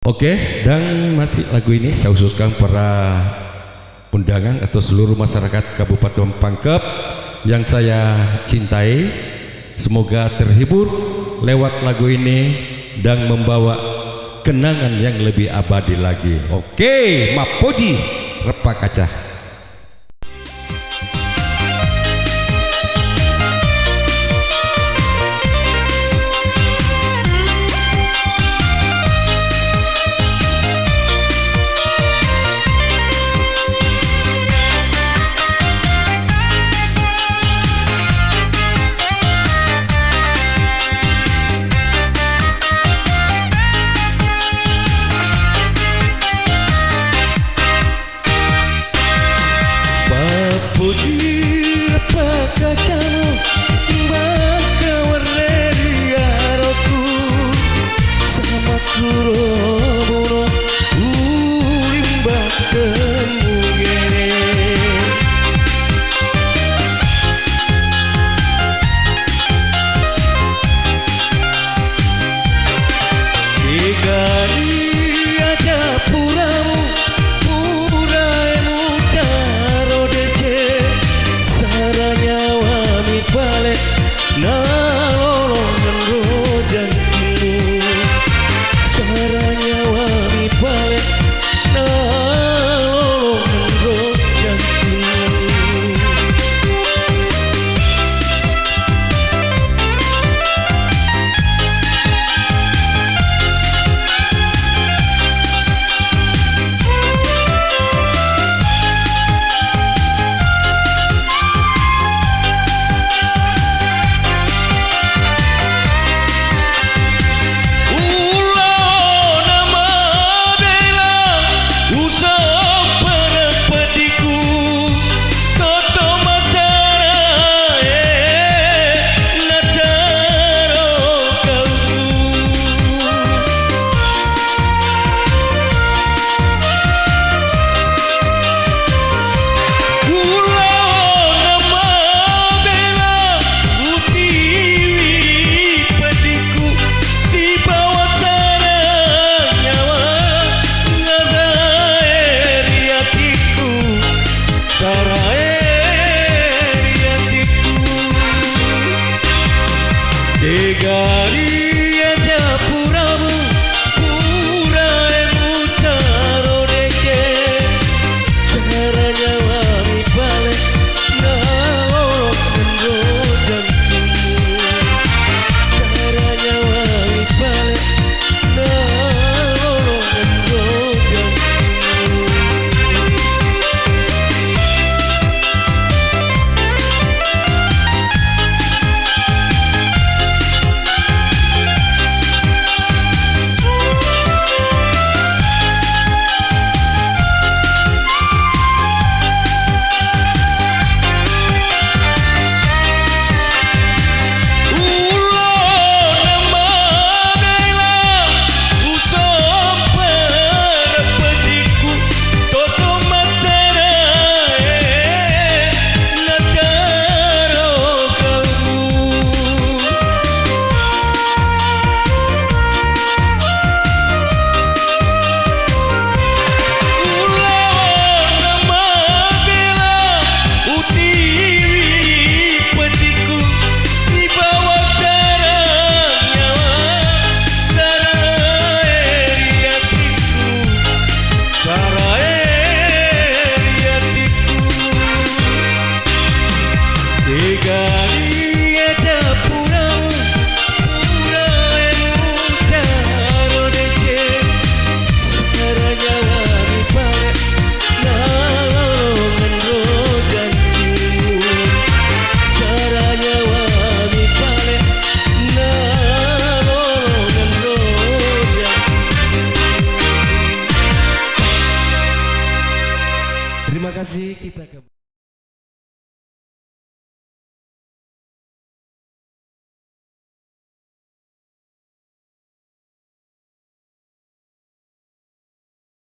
Oke, dan masih lagu ini saya khususkan para undangan atau seluruh masyarakat Kabupaten Pangkep yang saya cintai. Semoga terhibur lewat lagu ini dan membawa kenangan yang lebih abadi lagi. Oke, Mapoji Repa Kaca. Puji apa kacamu maka warneri aroku sama kurobono ulimbah kemungene digani aja puramu balik nalolongan rojan kini saranya wami balik nalolongan rojan kini. Degari aja puramu puraemu taro deke saranya wami balik nalolongan rojan kini saranya wami balik nalolongan rojan Terima kasih kita